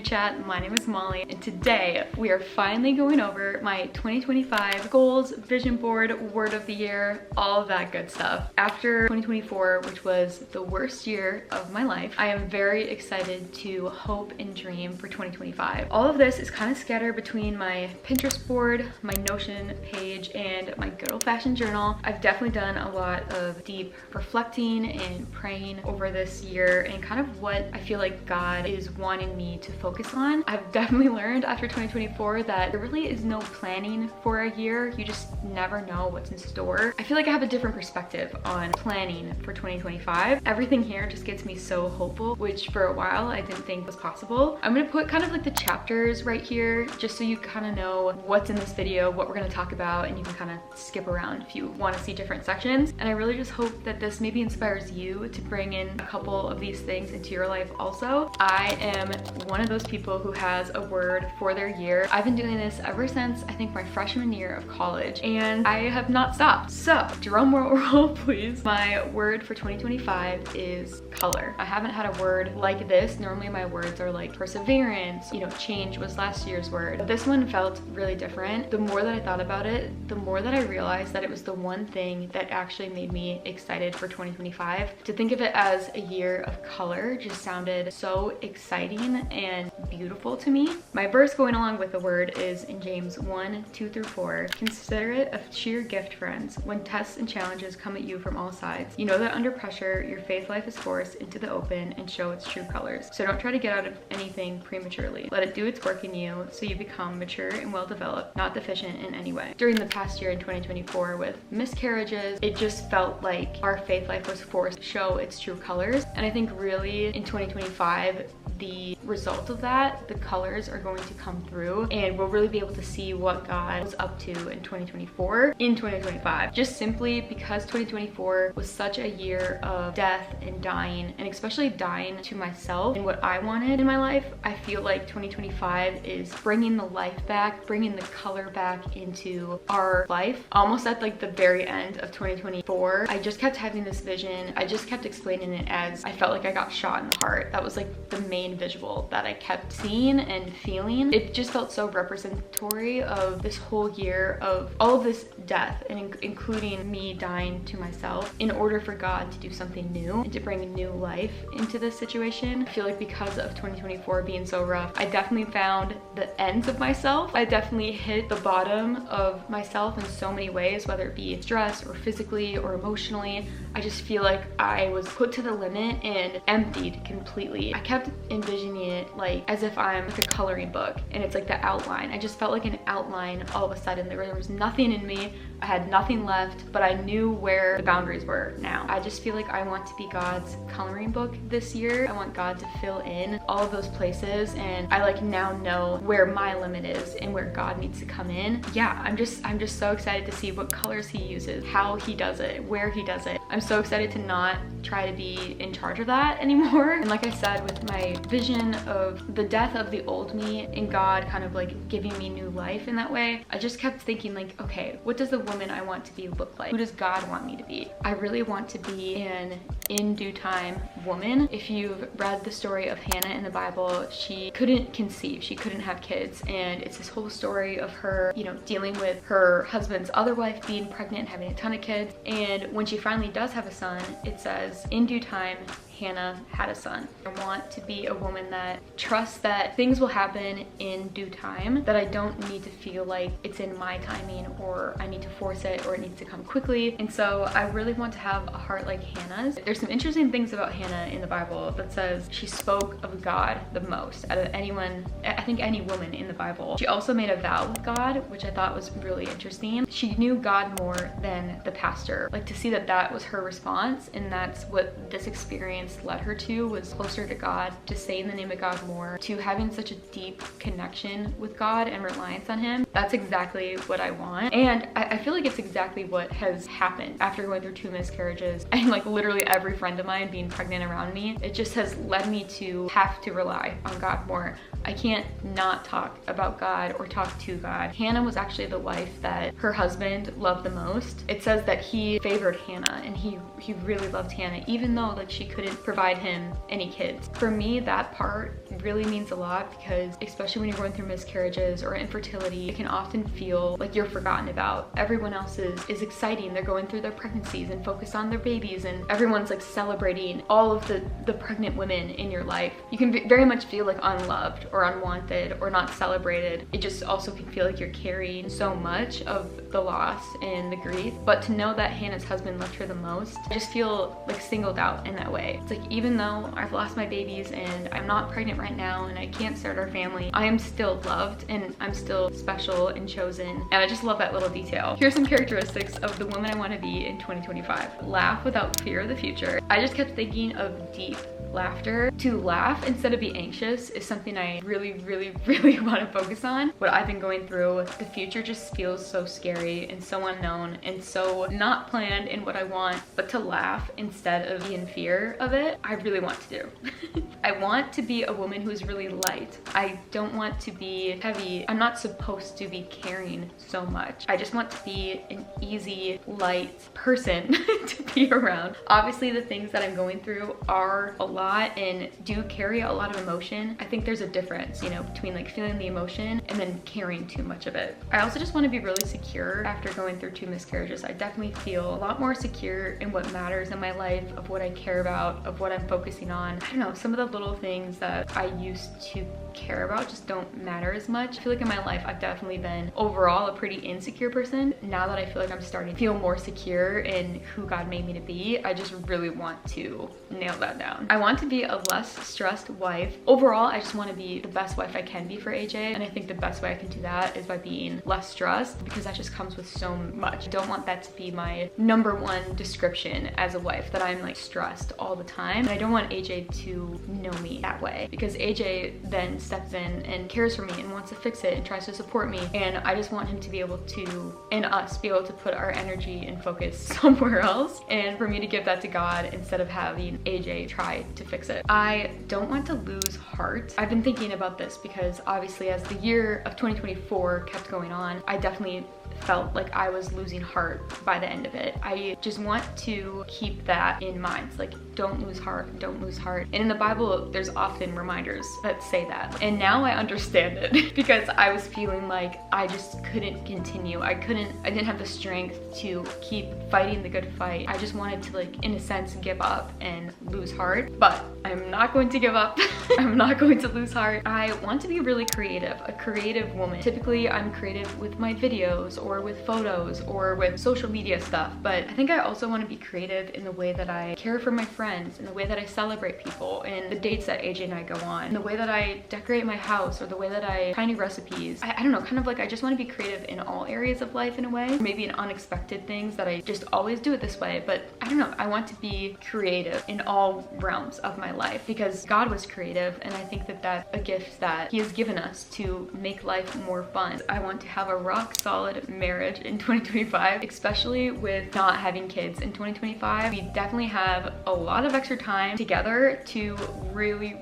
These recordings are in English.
Chat. My name is Molly, and today we are finally going over my 2025 goals, vision board, word of the year, all of that good stuff. After 2024, which was the worst year of my life, I am very excited to hope and dream for 2025. All of this is kind of scattered between my Pinterest board, my Notion page, and my good old-fashioned journal. I've definitely done a lot of deep reflecting and praying over this year and kind of what I feel like God is wanting me to focus on. I've definitely learned after 2024 that there really is no planning for a year. You just never know what's in store. I feel like I have a different perspective on planning for 2025. Everything here just gets me so hopeful, which for a while I didn't think was possible. I'm gonna put kind of like the chapters right here just so you kind of know what's in this video, what we're gonna talk about, and you can kind of skip around if you want to see different sections. And I really just hope that this maybe inspires you to bring in a couple of these things into your life also. I am one of those people who has a word for their year. I've been doing this ever since I think my freshman year of college, and I have not stopped. So drum roll please. My word for 2025 is color. I haven't had a word like this. Normally my words are like perseverance, you know, change was last year's word. But this one felt really different. The more that I thought about it, the more that I realized that it was the one thing that actually made me excited for 2025. To think of it as a year of color just sounded so exciting and beautiful to me. My verse going along with the word is in James 1:2-4. Consider it a sheer gift, friends, when tests and challenges come at you from all sides. You know that under pressure, your faith life is forced into the open and show its true colors. So don't try to get out of anything prematurely. Let it do its work in you so you become mature and well-developed, not deficient in any way. During the past year in 2024 with miscarriages, it just felt like our faith life was forced to show its true colors. And I think really in 2025, the result of that, the colors are going to come through and we'll really be able to see what God was up to in 2024 in 2025. Just simply because 2024 was such a year of death and dying, and especially dying to myself and what I wanted in my life. I feel like 2025 is bringing the life back, bringing the color back into our life. Almost at like the very end of 2024, I just kept having this vision. I just kept explaining it as I felt like I got shot in the heart. That was like the main visual that I kept seeing and feeling. It just felt so representatory of this whole year of all of this death, and including me dying to myself in order for God to do something new and to bring new life into this situation. I feel like because of 2024 being so rough, I definitely found the ends of myself. I definitely hit the bottom of myself in so many ways, whether it be stress or physically or emotionally. I just feel like I was put to the limit and emptied completely. I kept envisioning it like as if I'm like a coloring book and it's like the outline. I just felt like an outline all of a sudden. There was nothing in me. I had nothing left, but I knew where the boundaries were now. I just feel like I want to be God's coloring book this year. I want God to fill in all of those places, and I like now know where my limit is and where God needs to come in. Yeah, I'm just so excited to see what colors he uses, how he does it, where he does it. I'm so excited to not try to be in charge of that anymore. And like I said, with my vision of the death of the old me and God kind of like giving me new life in that way, I just kept thinking like, okay, what does the woman I want to be look like? Who does God want me to be? I really want to be an in due time woman. If you've read the story of Hannah in the Bible, she couldn't conceive, she couldn't have kids, and it's this whole story of her, you know, dealing with her husband's other wife being pregnant and having a ton of kids. And when she finally does have a son, it says in due time Hannah had a son. I want to be a woman that trusts that things will happen in due time, that I don't need to feel like it's in my timing or I need to force it or it needs to come quickly. And so I really want to have a heart like Hannah's. There's some interesting things about Hannah in the Bible that says she spoke of God the most out of anyone, I think any woman in the Bible. She also made a vow with God, which I thought was really interesting. She knew God more than the pastor. Like to see that that was her response, and that's what this experience led her to, was closer to God, to saying the name of God more, to having such a deep connection with God and reliance on him. That's exactly what I want. And I feel like it's exactly what has happened after going through 2 miscarriages and like literally every friend of mine being pregnant around me. It just has led me to have to rely on God more. I can't not talk about God or talk to God. Hannah was actually the wife that her husband loved the most. It says that he favored Hannah and he really loved Hannah, even though like she couldn't provide him any kids. For me, that part really means a lot because especially when you're going through miscarriages or infertility, it can often feel like you're forgotten about. Everyone else is exciting. They're going through their pregnancies and focused on their babies, and everyone's like celebrating all of the pregnant women in your life. You can very much feel like unloved or unwanted or not celebrated. It just also can feel like you're carrying so much of the loss and the grief. But to know that Hannah's husband loved her the most, I just feel like singled out in that way. It's like, even though I've lost my babies and I'm not pregnant right now and I can't start our family, I am still loved and I'm still special and chosen. And I just love that little detail. Here's some characteristics of the woman I want to be in 2025. Laugh without fear of the future. I just kept thinking of deep laughter. To laugh instead of be anxious is something I really want to focus on. What I've been going through, the future just feels so scary and so unknown and so not planned in what I want, but to laugh instead of be in fear of it, I really want to do. I want to be a woman who's really light. I don't want to be heavy. I'm not supposed to be carrying so much. I just want to be an easy, light person to be around. Obviously, the things that I'm going through are a lot and do carry a lot of emotion. I think there's a difference, you know, between like feeling the emotion and then carrying too much of it. I also just want to be really secure after going through 2 miscarriages. I definitely feel a lot more secure in what matters in my life, of what I care about, of what I'm focusing on. I don't know, some of the little things that I used to care about just don't matter as much. I feel like in my life I've definitely been overall a pretty insecure person. Now that I feel like I'm starting to feel more secure in who God made me to be, I just really want to nail that down. I want to be a less stressed wife. Overall, I just want to be the best wife I can be for AJ, and I think the best way I can do that is by being less stressed, because that just comes with so much. I don't want that to be my #1 description as a wife, that I'm like stressed all the time. And I don't want AJ to know me that way, because AJ then steps in and cares for me and wants to fix it and tries to support me, and I just want him to be able to, and us, be able to put our energy and focus somewhere else, and for me to give that to God instead of having AJ try to fix it. I don't want to lose heart. I've been thinking about this because obviously as the year of 2024 kept going on, I definitely felt like I was losing heart by the end of it. I just want to keep that in mind. It's like, don't lose heart, don't lose heart. And in the Bible, there's often reminders that say that. And now I understand it because I was feeling like I just couldn't continue. I didn't have the strength to keep fighting the good fight. I just wanted to, like, in a sense, give up and lose heart, but I'm not going to give up. I'm not going to lose heart. I want to be really creative, a creative woman. Typically, I'm creative with my videos or with photos or with social media stuff, but I think I also want to be creative in the way that I care for my friends, in the way that I celebrate people, and the dates that AJ and I go on, in the way that I decorate my house, or the way that I try new recipes. I don't know, kind of like I just want to be creative in all areas of life in a way. Maybe in unexpected things that I just always do it this way, but I don't know, I want to be creative in all realms of my life because God was creative, and I think that that's a gift that He has given us to make life more fun. I want to have a rock solid marriage in 2025, especially with not having kids in 2025. We definitely have a lot of extra time together to really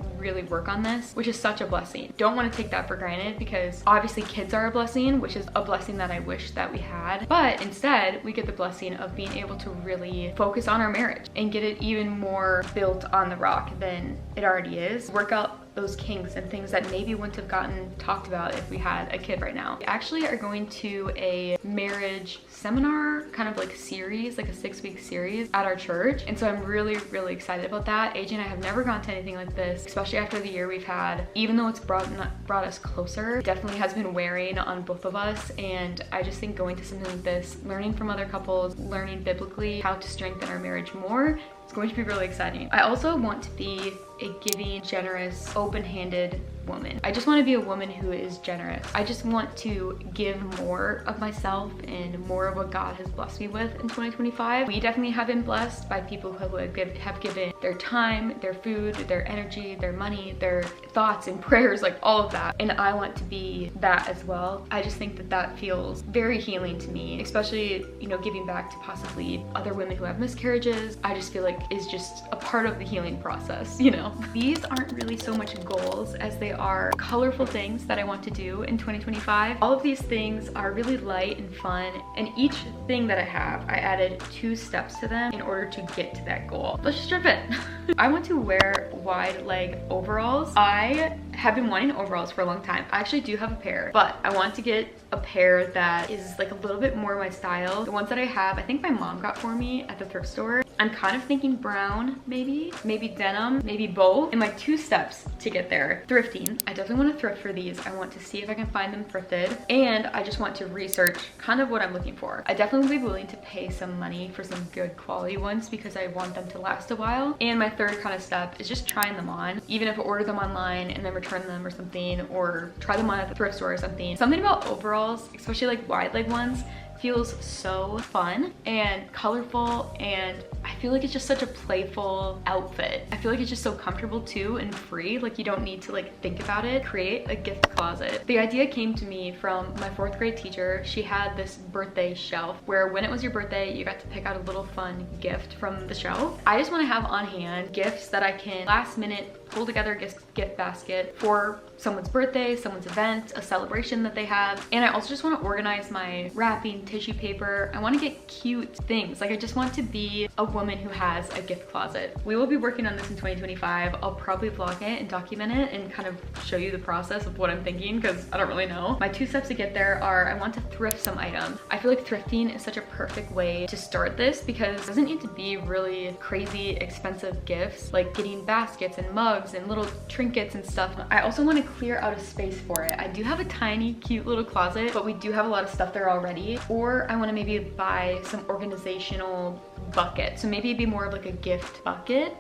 work on this, which is such a blessing. Don't want to take that for granted, because obviously kids are a blessing, which is a blessing that I wish that we had, but instead we get the blessing of being able to really focus on our marriage and get it even more built on the rock than it already is. Work out those kinks and things that maybe wouldn't have gotten talked about if we had a kid right now. We actually are going to a marriage seminar, kind of like series, like a 6-week series at our church. And so I'm really excited about that. AJ and I have never gone to anything like this, especially after the year we've had. Even though it's brought us closer, it definitely has been wearing on both of us. And I just think going to something like this, learning from other couples, learning biblically how to strengthen our marriage more, it's going to be really exciting. I also want to be a giving, generous, open-handed woman. I just want to be a woman who is generous. I just want to give more of myself and more of what God has blessed me with in 2025. We definitely have been blessed by people who have given their time, their food, their energy, their money, their thoughts and prayers, like all of that. And I want to be that as well. I just think that that feels very healing to me, especially, you know, giving back to possibly other women who have miscarriages. I just feel like is just a part of the healing process, you know? These aren't really so much goals as they are colorful things that I want to do in 2025. All of these things are really light and fun, and each thing that I have, I added 2 steps to them in order to get to that goal. Let's just jump in. I want to wear wide leg overalls. I have been wanting overalls for a long time. I actually do have a pair, but I want to get a pair that is like a little bit more my style. The ones that I have, I think my mom got for me at the thrift store. I'm kind of thinking brown, maybe denim, maybe both. And my 2 steps to get there: thrifting. I definitely want to thrift for these. I want to see if I can find them thrifted, and I just want to research kind of what I'm looking for. I definitely would be willing to pay some money for some good quality ones because I want them to last a while. And my 3rd kind of step is just trying them on, even if I order them online and then return them or something, or try them on at the thrift store or something. Something about overalls, especially like wide leg ones, feels so fun and colorful, and I feel like it's just such a playful outfit. I feel like it's just so comfortable too and free. Like you don't need to like think about it. Create a gift closet. The idea came to me from my 4th grade teacher. She had this birthday shelf where when it was your birthday, you got to pick out a little fun gift from the shelf. I just want to have on hand gifts that I can last minute pull together a gift basket for someone's birthday, someone's event, a celebration that they have. And I also just want to organize my wrapping, tissue paper. I want to get cute things. Like I just want to be a woman who has a gift closet. We will be working on this in 2025. I'll probably vlog it and document it and kind of show you the process of what I'm thinking, because I don't really know. My 2 steps to get there are I want to thrift some items. I feel like thrifting is such a perfect way to start this because it doesn't need to be really crazy expensive gifts, like getting baskets and mugs and little trinkets and stuff. I also want to clear out a space for it. I do have a tiny cute little closet, but we do have a lot of stuff there already. Or I want to maybe buy some organizational bucket, so maybe it'd be more of like a gift bucket.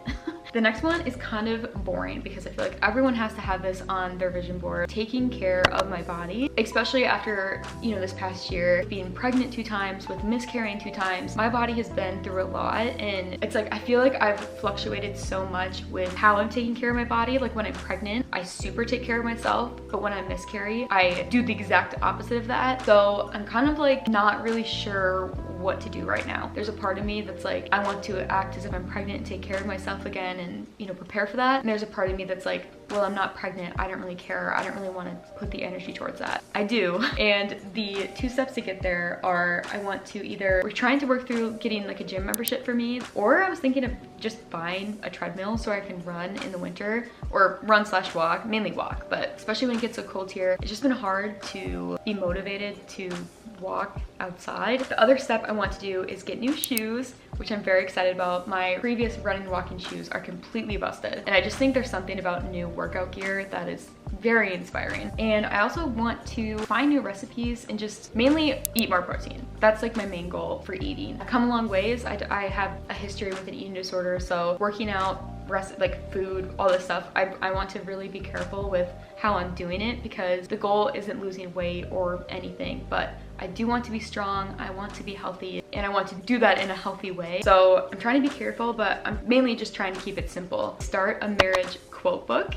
The next one is kind of boring because I feel like everyone has to have this on their vision board. Taking care of my body, especially after, you know, this past year, being pregnant 2 times, with miscarrying 2 times. My body has been through a lot, and it's like I feel like I've fluctuated so much with how I'm taking care of my body. Like when I'm pregnant, I super take care of myself, but when I miscarry, I do the exact opposite of that. So I'm kind of like not really sure what to do right now. There's a part of me that's like, I want to act as if I'm pregnant and take care of myself again and, you know, prepare for that. And there's a part of me that's like, well, I'm not pregnant. I don't really care. I don't really want to put the energy towards that. I do. And the 2 steps to get there are, I want to we're trying to work through getting like a gym membership for me, or I was thinking of just buying a treadmill so I can run in the winter, or run/walk, mainly walk, but especially when it gets so cold here, it's just been hard to be motivated to walk outside. The other step I want to do is get new shoes, which I'm very excited about. My previous running and walking shoes are completely busted, and I just think there's something about new workout gear that is very inspiring. And I also want to find new recipes and just mainly eat more protein. That's like my main goal for eating. I've come a long ways. I have a history with an eating disorder, so working out, like food, all this stuff, I want to really be careful with how I'm doing it, because the goal isn't losing weight or anything, but I do want to be strong, I want to be healthy, and I want to do that in a healthy way. So I'm trying to be careful, but I'm mainly just trying to keep it simple. Start a marriage quote book.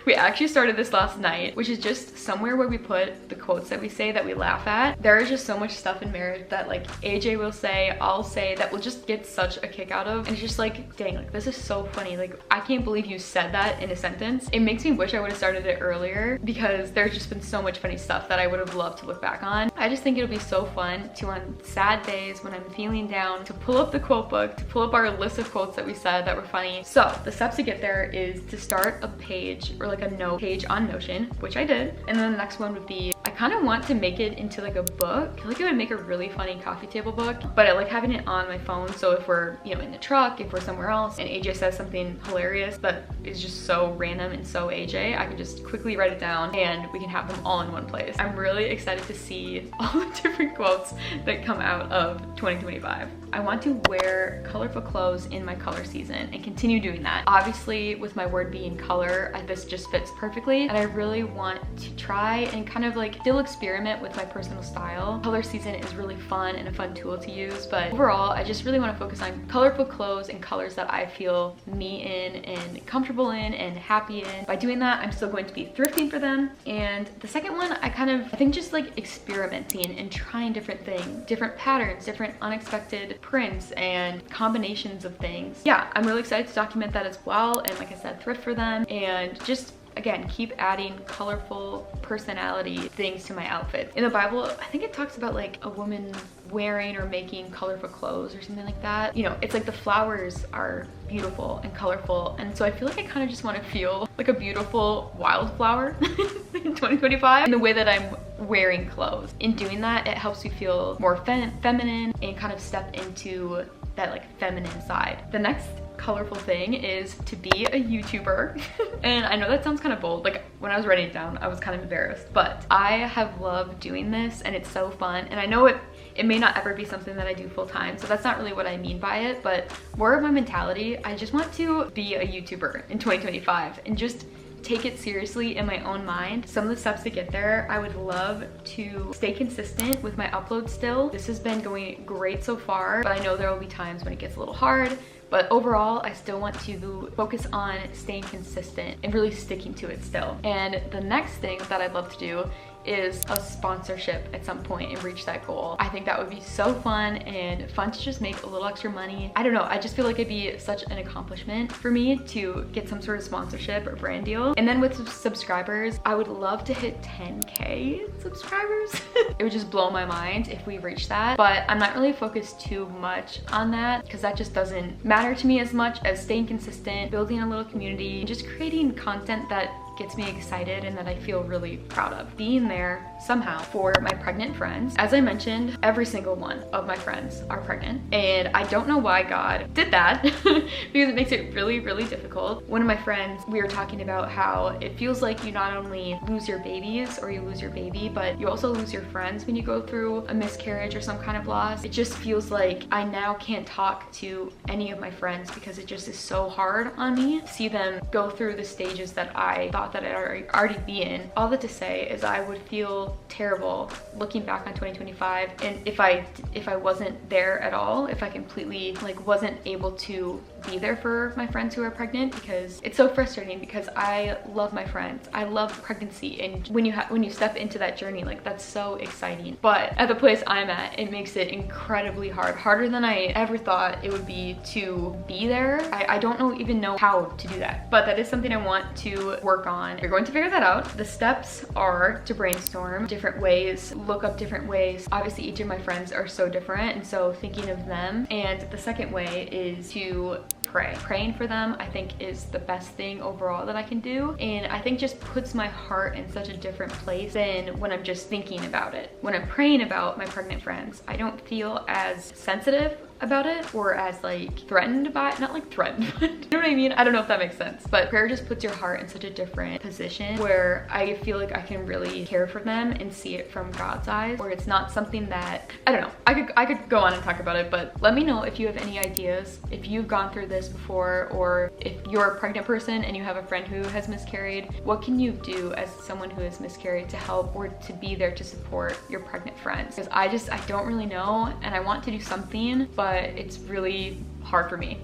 We actually started this last night, which is just somewhere where we put the quotes that we say that we laugh at. There is just so much stuff in marriage that like AJ will say, I'll say, that we'll just get such a kick out of, and it's just like, dang, like this is so funny. Like I can't believe you said that in a sentence. It makes me wish I would have started it earlier, because there's just been so much funny stuff that I would have loved to look back on. I just think it'll be so fun to, on sad days when I'm feeling down, to pull up the quote book, to pull up our list of quotes that we said that were funny. So the steps to get there is to start a page, or like a note page on Notion, which I did. And then the next one would be, I kind of want to make it into like a book. I feel like it would make a really funny coffee table book, but I like having it on my phone. So if we're, you know, in the truck, if we're somewhere else and AJ says something hilarious that is just so random and so AJ, I can just quickly write it down and we can have them all in one place. I'm really excited to see all the different quotes that come out of 2025. I want to wear colorful clothes in my color season and continue doing that. Obviously, with my word being color, this just fits perfectly, and I really want to try and kind of like still experiment with my personal style. Color season is really fun and a fun tool to use, but overall, I just really want to focus on colorful clothes and colors that I feel me in and comfortable in and happy in. By doing that, I'm still going to be thrifting for them. And the second one, I think just like experimenting and trying different things, different patterns, different unexpected prints and combinations of things. Yeah, I'm really excited to document that as well, and like I said, thrift for them and just again, keep adding colorful personality things to my outfits. In the Bible, I think it talks about like a woman wearing or making colorful clothes or something like that. You know, it's like the flowers are beautiful and colorful, and so I feel like I kind of just want to feel like a beautiful wildflower in 2025 in the way that I'm wearing clothes. In doing that, it helps me feel more feminine and kind of step into that like feminine side. The next colorful thing is to be a YouTuber. And I know that sounds kind of bold. Like when I was writing it down, I was kind of embarrassed, but I have loved doing this and it's so fun. And I know it may not ever be something that I do full time, so that's not really what I mean by it, but more of my mentality, I just want to be a YouTuber in 2025 and just take it seriously in my own mind. Some of the steps to get there, I would love to stay consistent with my uploads still. This has been going great so far, but I know there will be times when it gets a little hard. But overall, I still want to focus on staying consistent and really sticking to it still. And the next thing that I'd love to do is a sponsorship at some point and reach that goal. I think that would be so fun and fun to just make a little extra money. I don't know, I just feel like it'd be such an accomplishment for me to get some sort of sponsorship or brand deal. And then with subscribers, I would love to hit 10K subscribers. It would just blow my mind if we reach that. But I'm not really focused too much on that because that just doesn't matter to me as much as staying consistent, building a little community, and just creating content that gets me excited and that I feel really proud of. Being there somehow for my pregnant friends. As I mentioned, every single one of my friends are pregnant, and I don't know why God did that because it makes it really, really difficult. One of my friends, we were talking about how it feels like you not only lose your babies or you lose your baby, but you also lose your friends when you go through a miscarriage or some kind of loss. It just feels like I now can't talk to any of my friends because it just is so hard on me to see them go through the stages that I thought that I'd already be in. All that to say is I would feel terrible looking back on 2025, and if I wasn't there at all, if I completely like wasn't able to be there for my friends who are pregnant, because it's so frustrating because I love my friends. I love pregnancy, and when you step into that journey, like that's so exciting. But at the place I'm at, it makes it incredibly hard, harder than I ever thought it would be to be there. I don't even know how to do that, but that is something I want to work on. You're going to figure that out. The steps are to brainstorm different ways, look up different ways. Obviously each of my friends are so different, and so thinking of them. And the second way is to pray. Praying for them, I think, is the best thing overall that I can do, and I think just puts my heart in such a different place than when I'm just thinking about it. When I'm praying about my pregnant friends, I don't feel as sensitive about it or as like threatened by it. Not like threatened, but you know what I mean? I don't know if that makes sense, but prayer just puts your heart in such a different position where I feel like I can really care for them and see it from God's eyes, where it's not something that, I don't know, I could go on and talk about it, but let me know if you have any ideas, if you've gone through this before, or if you're a pregnant person and you have a friend who has miscarried. What can you do as someone who has miscarried to help or to be there to support your pregnant friends? Because I don't really know, and I want to do something, but it's really hard for me.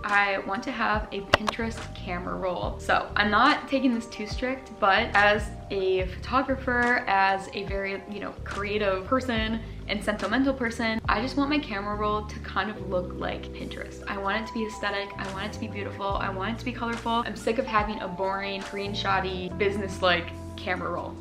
I want to have a Pinterest camera roll. So I'm not taking this too strict, but as a photographer, as a very, creative person and sentimental person, I just want my camera roll to kind of look like Pinterest. I want it to be aesthetic. I want it to be beautiful. I want it to be colorful. I'm sick of having a boring, screenshotty, business-like camera roll.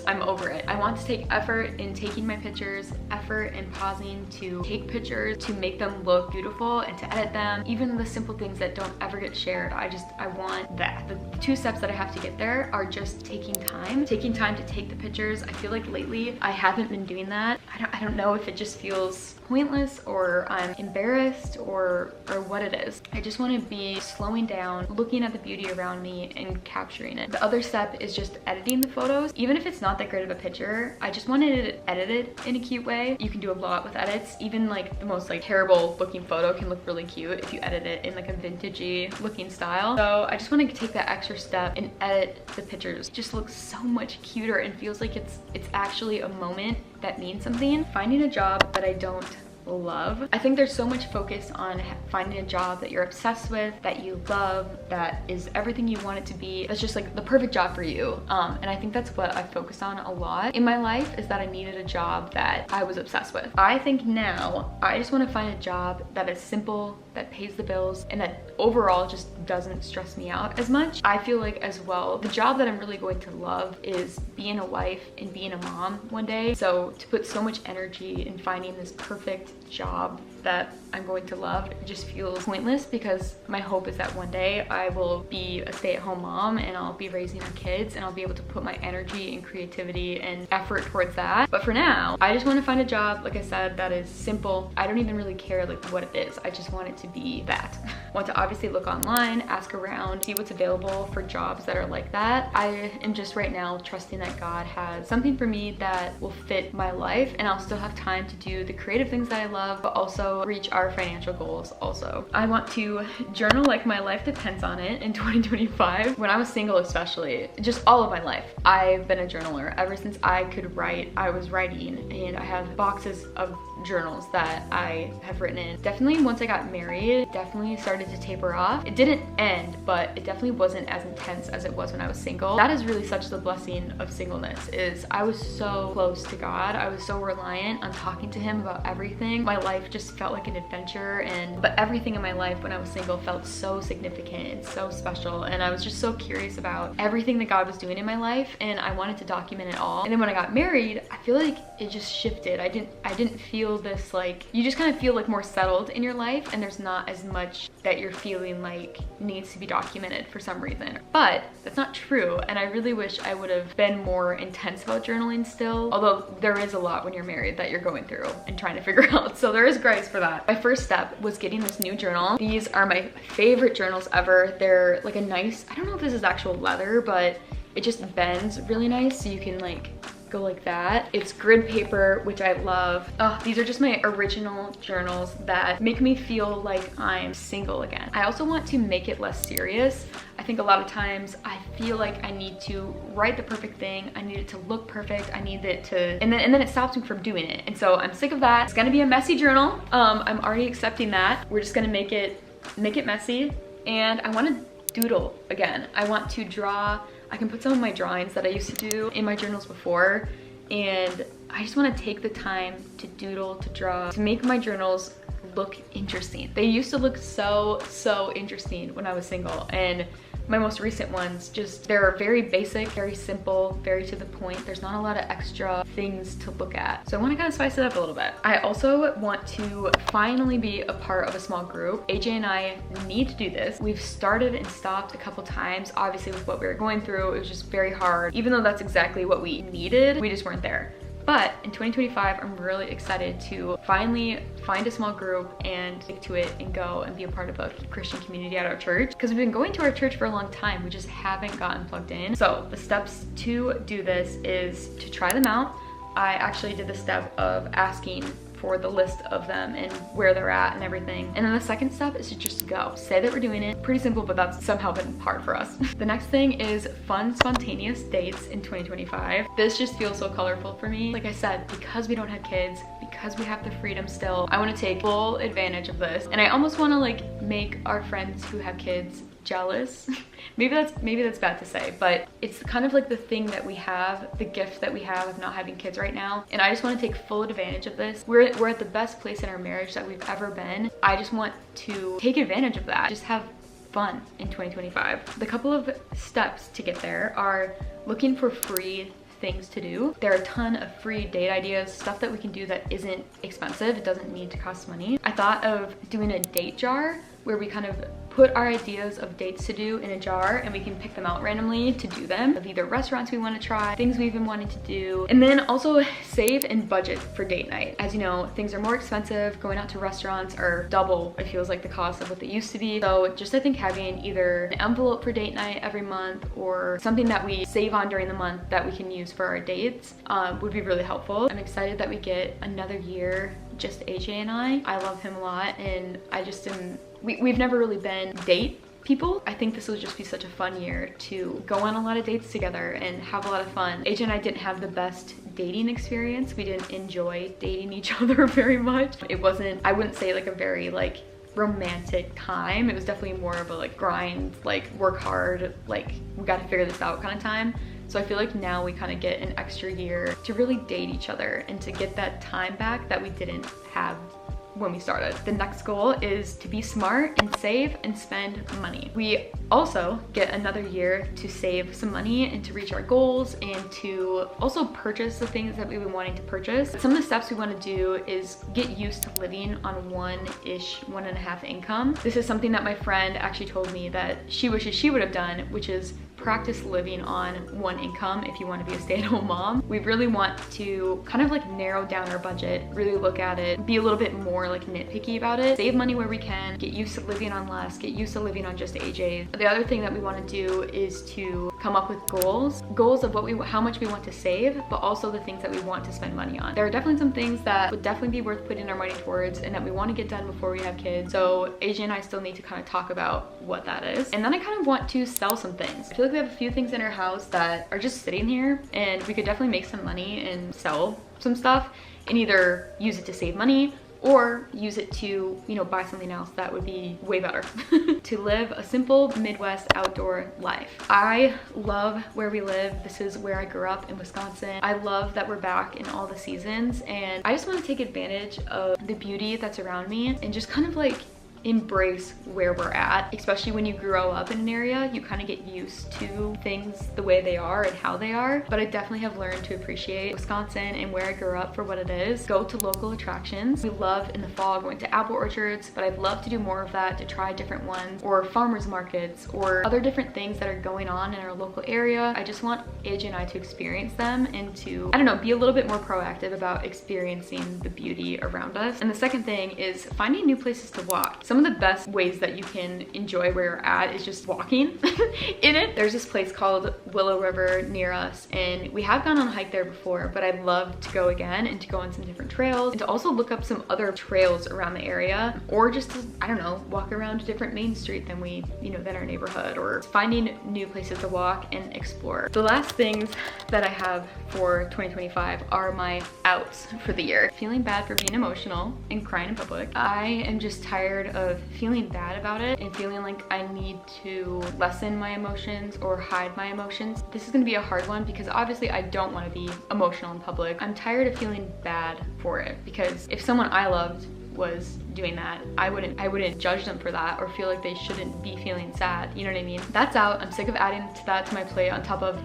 I'm over it. I want to take effort in taking my pictures, effort in pausing to take pictures, to make them look beautiful and to edit them. Even the simple things that don't ever get shared, I want that. The two steps that I have to get there are just taking time to take the pictures. I feel like lately I haven't been doing that. I don't know if it just feels pointless or I'm embarrassed or what it is. I just want to be slowing down, looking at the beauty around me and capturing it. The other step is just editing the photos. Even if it's not that great of a picture, I just wanted it edited in a cute way. You can do a lot with edits. Even like the most like terrible looking photo can look really cute if you edit it in like a vintagey looking style. So I just want to take that extra step and edit the pictures. It just looks so much cuter and feels like it's actually a moment that means something. Finding a job that I don't love. I think there's so much focus on finding a job that you're obsessed with, that you love, that is everything you want it to be. That's just like the perfect job for you. And I think that's what I focused on a lot in my life, is that I needed a job that I was obsessed with. I think now I just want to find a job that is simple, that pays the bills, and that overall just doesn't stress me out as much. I feel like as well, the job that I'm really going to love is being a wife and being a mom one day. So to put so much energy in finding this perfect job that I'm going to love, it just feels pointless, because my hope is that one day I will be a stay-at-home mom and I'll be raising our kids and I'll be able to put my energy and creativity and effort towards that. But for now, I just want to find a job, like I said, that is simple. I don't even really care like what it is. I just want it to be that. I want to obviously look online, ask around, see what's available for jobs that are like that. I am just right now trusting that God has something for me that will fit my life, and I'll still have time to do the creative things that I love, but also reach our financial goals also. I want to journal like my life depends on it in 2025. When I was single especially, just all of my life, I've been a journaler. Ever since I could write, I was writing, and I have boxes of journals that I have written in. Definitely once I got married, it definitely started to taper off. It didn't end, but it definitely wasn't as intense as it was when I was single. That is really such the blessing of singleness, is I was so close to God. I was so reliant on talking to him about everything. My life just felt like an adventure, but everything in my life when I was single felt so significant and so special, and I was just so curious about everything that God was doing in my life, and I wanted to document it all. And then when I got married, I feel like it just shifted. I didn't feel this, like, you just kind of feel like more settled in your life, and there's not as much that you're feeling like needs to be documented for some reason. But that's not true, and I really wish I would have been more intense about journaling still, although there is a lot when you're married that you're going through and trying to figure out, so there is grace for that. My first step was getting this new journal. These are my favorite journals ever. They're like a nice, I don't know if this is actual leather, but it just bends really nice, so you can like go like that. It's grid paper, which I love. Oh, these are just my original journals that make me feel like I'm single again. I also want to make it less serious. I think a lot of times I feel like I need to write the perfect thing. I need it to look perfect. I need it to, and then it stops me from doing it. And so I'm sick of that. It's gonna be a messy journal. I'm already accepting that. We're just gonna make it messy. And I want to doodle again. I want to draw. I can put some of my drawings that I used to do in my journals before, and I just want to take the time to doodle, to draw, to make my journals look interesting. They used to look so interesting when I was single, and my most recent ones, just, they're very basic, very simple, very to the point. There's not a lot of extra things to look at. So I want to kind of spice it up a little bit. I also want to finally be a part of a small group. AJ and I need to do this. We've started and stopped a couple times. Obviously with what we were going through, it was just very hard. Even though that's exactly what we needed, we just weren't there. But in 2025, I'm really excited to finally find a small group and stick to it and go and be a part of a Christian community at our church. Because we've been going to our church for a long time, we just haven't gotten plugged in. So the steps to do this is to try them out. I actually did the step of asking for the list of them and where they're at and everything. And then the second step is to just go. Say that we're doing it. Pretty simple, but that's somehow been hard for us. The next thing is fun, spontaneous dates in 2025. This just feels so colorful for me. Like I said, because we don't have kids, because we have the freedom still, I want to take full advantage of this. And I almost want to like make our friends who have kids jealous. maybe that's bad to say, but it's kind of like the thing that we have, the gift that we have of not having kids right now. And I just want to take full advantage of this. We're at the best place in our marriage that we've ever been. I just want to take advantage of that. Just have fun in 2025. The couple of steps to get there are looking for free things to do. There are a ton of free date ideas, stuff that we can do that isn't expensive. It doesn't need to cost money. I thought of doing a date jar where we kind of put our ideas of dates to do in a jar and we can pick them out randomly to do them, of either restaurants we want to try, things we've been wanting to do, and then also save and budget for date night. As you know, things are more expensive. Going out to restaurants are double, it feels like, the cost of what they used to be. So just, I think, having either an envelope for date night every month or something that we save on during the month that we can use for our dates would be really helpful. I'm excited that we get another year, just AJ and I. I love him a lot, and I just am, we've never really been date people. I think this will just be such a fun year to go on a lot of dates together and have a lot of fun. AJ and I didn't have the best dating experience. We didn't enjoy dating each other very much. It wasn't, I wouldn't say like a very like romantic time. It was definitely more of a like grind, like work hard, like we got to figure this out kind of time. So I feel like now we kind of get an extra year to really date each other and to get that time back that we didn't have when we started. The next goal is to be smart and save and spend money. We also get another year to save some money and to reach our goals and to also purchase the things that we've been wanting to purchase. Some of the steps we want to do is get used to living on 1.5 income. This is something that my friend actually told me that she wishes she would have done, which is practice living on 1 income if you want to be a stay-at-home mom. We really want to kind of like narrow down our budget, really look at it, be a little bit more like nitpicky about it, save money where we can, get used to living on less, get used to living on just AJ's. The other thing that we want to do is to come up with goals of how much we want to save, but also the things that we want to spend money on. There are definitely some things that would definitely be worth putting our money towards and that we want to get done before we have kids. So AJ and I still need to kind of talk about what that is. And then I kind of want to sell some things. I feel like we have a few things in our house that are just sitting here and we could definitely make some money and sell some stuff and either use it to save money or use it to, you know, buy something else that would be way better. To live a simple Midwest outdoor life. I love where we live. This is where I grew up in Wisconsin. I love that we're back in all the seasons and I just want to take advantage of the beauty that's around me and just kind of like embrace where we're at. Especially when you grow up in an area, you kind of get used to things the way they are and how they are. But I definitely have learned to appreciate Wisconsin and where I grew up for what it is. Go to local attractions. We love in the fall going to apple orchards, but I'd love to do more of that, to try different ones, or farmers markets, or other different things that are going on in our local area. I just want AJ and I to experience them and to, I don't know, be a little bit more proactive about experiencing the beauty around us. And the second thing is finding new places to walk. Some of the best ways that you can enjoy where you're at is just walking in it. There's this place called Willow River near us and we have gone on a hike there before, but I'd love to go again and to go on some different trails and to also look up some other trails around the area, or just to, I don't know, walk around a different main street than than our neighborhood, or finding new places to walk and explore. The last things that I have for 2025 are my outs for the year. Feeling bad for being emotional and crying in public. I am just tired of feeling bad about it and feeling like I need to lessen my emotions or hide my emotions. This is gonna be a hard one because obviously I don't want to be emotional in public. I'm tired of feeling bad for it because if someone I loved was doing that, I wouldn't judge them for that or feel like they shouldn't be feeling sad. You know what I mean? That's out. I'm sick of adding that to my plate on top of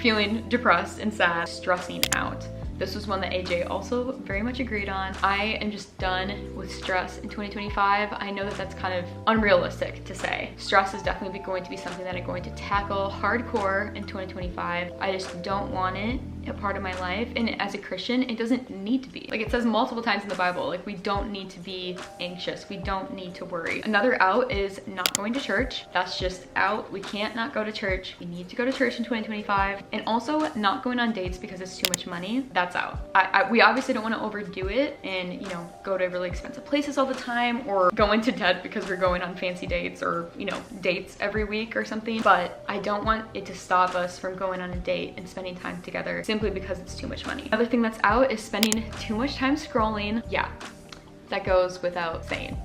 feeling depressed and sad, stressing out. This was one that AJ also very much agreed on. I am just done with stress in 2025. I know that that's kind of unrealistic to say. Stress is definitely going to be something that I'm going to tackle hardcore in 2025. I just don't want it a part of my life, and as a Christian it doesn't need to be. Like it says multiple times in the Bible, like we don't need to be anxious, we don't need to worry. Another out is not going to church. That's just out. We can't not go to church. We need to go to church in 2025. And also not going on dates because it's too much money. That's out. We obviously don't want to overdo it and, you know, go to really expensive places all the time or go into debt because we're going on fancy dates or, you know, dates every week or something. But I don't want it to stop us from going on a date and spending time together simply because it's too much money. Another thing that's out is spending too much time scrolling. Yeah, that goes without saying.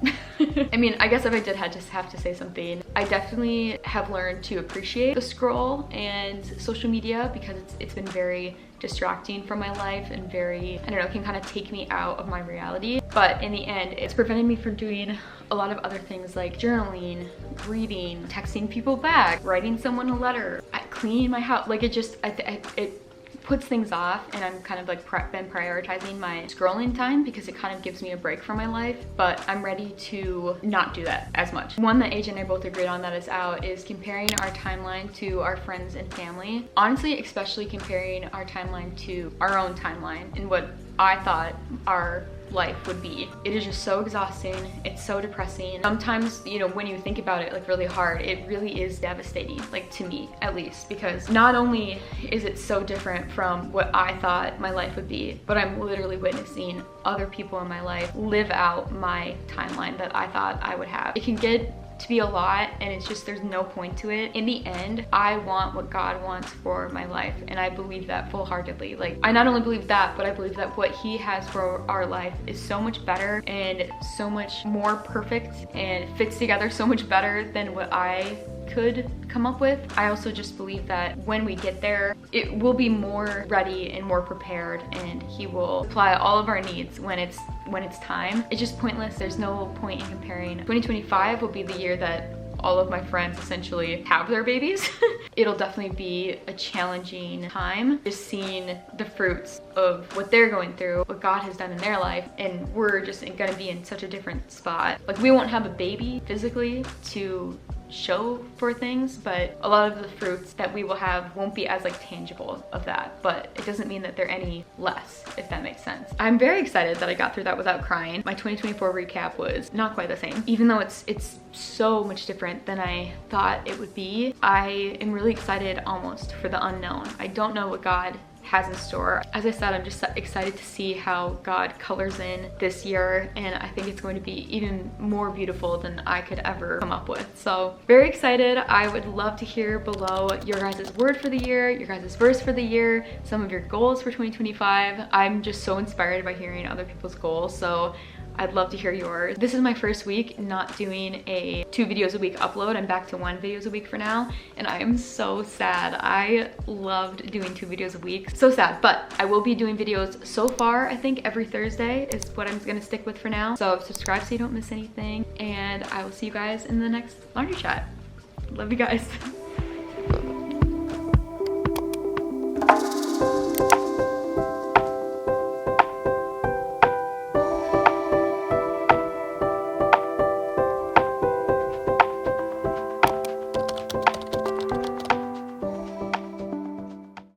I mean, I guess if I did just have to say something, I definitely have learned to appreciate the scroll and social media because it's been very distracting from my life and very, I don't know, can kind of take me out of my reality. But in the end, it's preventing me from doing a lot of other things like journaling, reading, texting people back, writing someone a letter, cleaning my house. Like it just, it puts things off, and I'm kind of like been prioritizing my scrolling time because it kind of gives me a break from my life, but I'm ready to not do that as much. One that AJ and I both agreed on that is out is comparing our timeline to our friends and family. Honestly, especially comparing our timeline to our own timeline and what I thought our life would be. It is just so exhausting. It's so depressing. Sometimes, you know, when you think about it like really hard, it really is devastating, like to me at least, because not only is it so different from what I thought my life would be, but I'm literally witnessing other people in my life live out my timeline that I thought I would have. It can get to be a lot, and it's just there's no point to it. In the end, I want what God wants for my life, and I believe that full-heartedly. Like, I not only believe that, but I believe that what he has for our life is so much better and so much more perfect and fits together so much better than what I could come up with. I also just believe that when we get there, it will be more ready and more prepared, and he will supply all of our needs when it's time. It's just pointless. There's no point in comparing. 2025 will be the year that all of my friends essentially have their babies. It'll definitely be a challenging time, just seeing the fruits of what they're going through, what God has done in their life, and we're just gonna be in such a different spot. Like, we won't have a baby physically to show for things, but a lot of the fruits that we will have won't be as like tangible of that, but it doesn't mean that they're any less, if that makes sense. I'm very excited that I got through that without crying. My 2024 recap was not quite the same, even though it's so much different than I thought it would be. I am really excited almost for the unknown. I don't know what God has in store. As I said, I'm just excited to see how God colors in this year, and I think it's going to be even more beautiful than I could ever come up with. So very excited. I would love to hear below your guys' word for the year, your guys' verse for the year, some of your goals for 2025. I'm just so inspired by hearing other people's goals, so I'd love to hear yours. This is my first week not doing a 2 videos a week upload. I'm back to 1 videos a week for now, and I am so sad. I loved doing 2 videos a week. So sad, but I will be doing videos so far. I think every Thursday is what I'm gonna stick with for now. So subscribe so you don't miss anything, and I will see you guys in the next laundry chat. Love you guys.